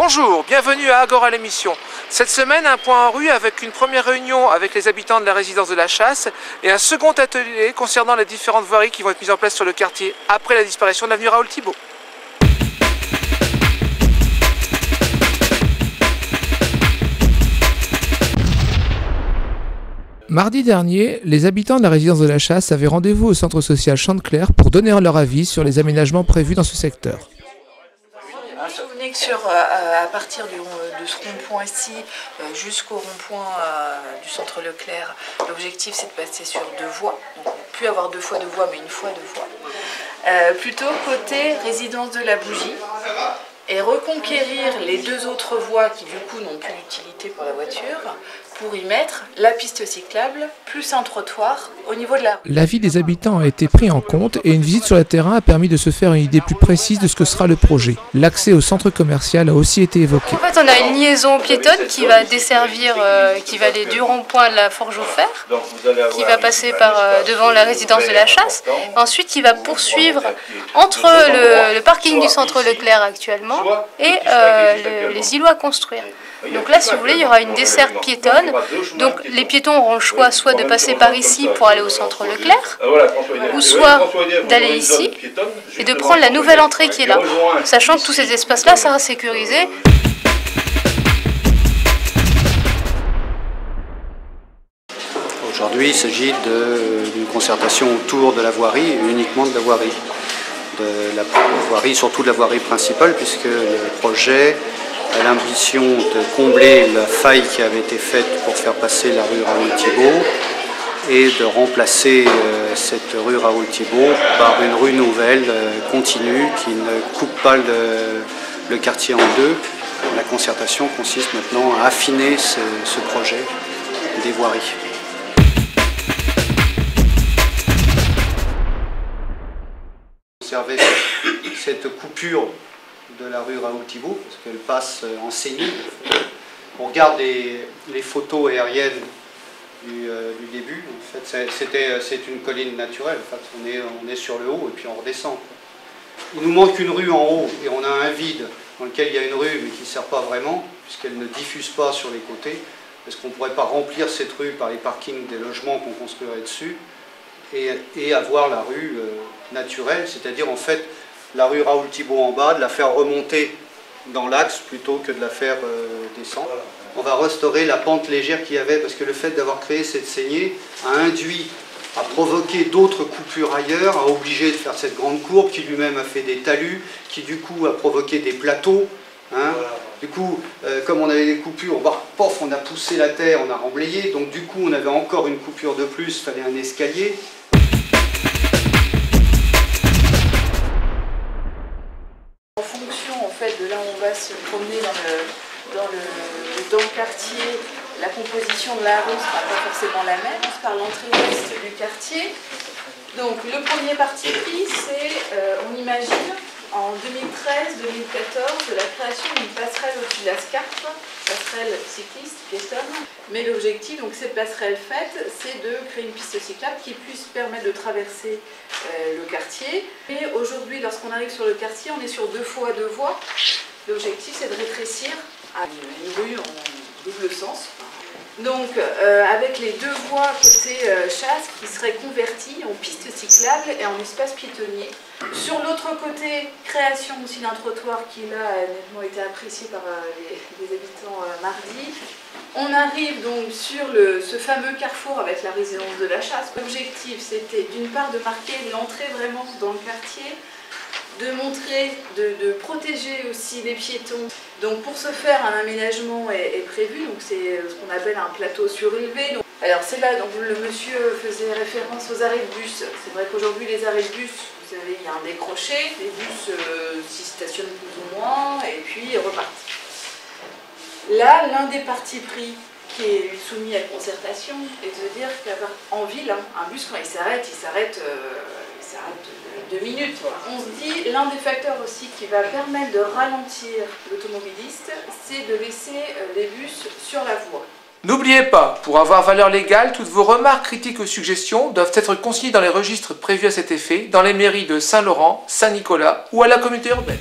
Bonjour, bienvenue à Agora l'émission. Cette semaine, un point en rue avec une première réunion avec les habitants de la résidence de la Chasse et un second atelier concernant les différentes voiries qui vont être mises en place sur le quartier après la disparition de l'avenue Raoul-Thibault. Mardi dernier, les habitants de la résidence de la Chasse avaient rendez-vous au centre social Chantecler pour donner leur avis sur les aménagements prévus dans ce secteur. Vous venez que à partir de ce rond-point ici jusqu'au rond-point du centre Leclerc, l'objectif c'est de passer sur deux voies, donc plus avoir deux fois deux voies mais une fois deux voies. Plutôt côté résidence de la Bougie et reconquérir les deux autres voies qui du coup n'ont plus d'utilité pour la voiture pour y mettre la piste cyclable plus un trottoir au niveau de la rue. L'avis des habitants a été pris en compte et une visite sur le terrain a permis de se faire une idée plus précise de ce que sera le projet. L'accès au centre commercial a aussi été évoqué. En fait, on a une liaison piétonne qui va desservir, qui va aller du rond-point de la Forge au Fer, qui va passer par devant la résidence de la Chasse, ensuite qui va poursuivre entre le parking du centre Leclerc actuellement et les îlots à construire. Donc là, si vous voulez, il y aura une desserte piétonne. Donc les piétons auront le choix soit de passer par ici pour aller au centre Leclerc, ou soit d'aller ici et de prendre la nouvelle entrée qui est là, sachant que tous ces espaces-là sera sécurisé. Aujourd'hui, il s'agit d'une concertation autour de la voirie, et uniquement de la voirie. Surtout de la voirie principale, puisque le projet a l'ambition de combler la faille qui avait été faite pour faire passer la rue Raoul-Thibault et de remplacer cette rue Raoul-Thibault par une rue nouvelle continue qui ne coupe pas le quartier en deux. La concertation consiste maintenant à affiner ce projet des voiries. Observer cette coupure de la rue Raoul-Thibault, parce qu'elle passe en saignée. On regarde les photos aériennes du début. En fait, c'est une colline naturelle. En fait, on est sur le haut et puis on redescend. Il nous manque une rue en haut et on a un vide dans lequel il y a une rue mais qui ne sert pas vraiment, puisqu'elle ne diffuse pas sur les côtés. Est-ce qu'on ne pourrait pas remplir cette rue par les parkings des logements qu'on construirait dessus et avoir la rue naturelle, c'est-à-dire en fait la rue Raoul-Thibault en bas, de la faire remonter dans l'axe plutôt que de la faire descendre. On va restaurer la pente légère qu'il y avait parce que le fait d'avoir créé cette saignée a induit à provoquer d'autres coupures ailleurs, a obligé de faire cette grande courbe qui lui-même a fait des talus, qui du coup a provoqué des plateaux. Hein. Du coup, comme on avait des coupures, pof, on a poussé la terre, on a remblayé, donc du coup on avait encore une coupure de plus, il fallait un escalier. De là où on va se promener dans le quartier, la composition de la rue ne sera pas forcément la même, c'est par l'entrée ouest du quartier. Donc le premier parti pris, c'est, on imagine, en 2013-2014, la création d'une passerelle au-dessus de la Scarpe, passerelle cycliste, piétonne. Mais l'objectif, donc cette passerelle faite, c'est de créer une piste cyclable qui puisse permettre de traverser le quartier. Et aujourd'hui, lorsqu'on arrive sur le quartier, on est sur deux fois deux voies. L'objectif, c'est de rétrécir à une rue en double sens. Donc, avec les deux voies côté Chasse qui seraient converties en piste cyclable et en espace piétonnier. Sur l'autre côté, création aussi d'un trottoir qui là a nettement été apprécié par les habitants mardi. On arrive donc sur ce fameux carrefour avec la résidence de la Chasse. L'objectif, c'était d'une part de marquer l'entrée vraiment dans le quartier, de montrer, de protéger aussi les piétons. Donc pour ce faire, un aménagement est prévu, donc c'est ce qu'on appelle un plateau surélevé. Alors c'est là, donc le monsieur faisait référence aux arrêts de bus. C'est vrai qu'aujourd'hui les arrêts de bus, vous savez, il y a un décroché, les bus s'y stationnent plus ou moins et puis repartent. Là, l'un des partis pris qui est soumis à concertation est de dire qu'en ville, un bus quand il s'arrête 2 minutes. On se dit, l'un des facteurs aussi qui va permettre de ralentir l'automobiliste, c'est de laisser les bus sur la voie. N'oubliez pas, pour avoir valeur légale, toutes vos remarques, critiques ou suggestions doivent être consignées dans les registres prévus à cet effet, dans les mairies de Saint-Laurent, Saint-Nicolas ou à la communauté urbaine.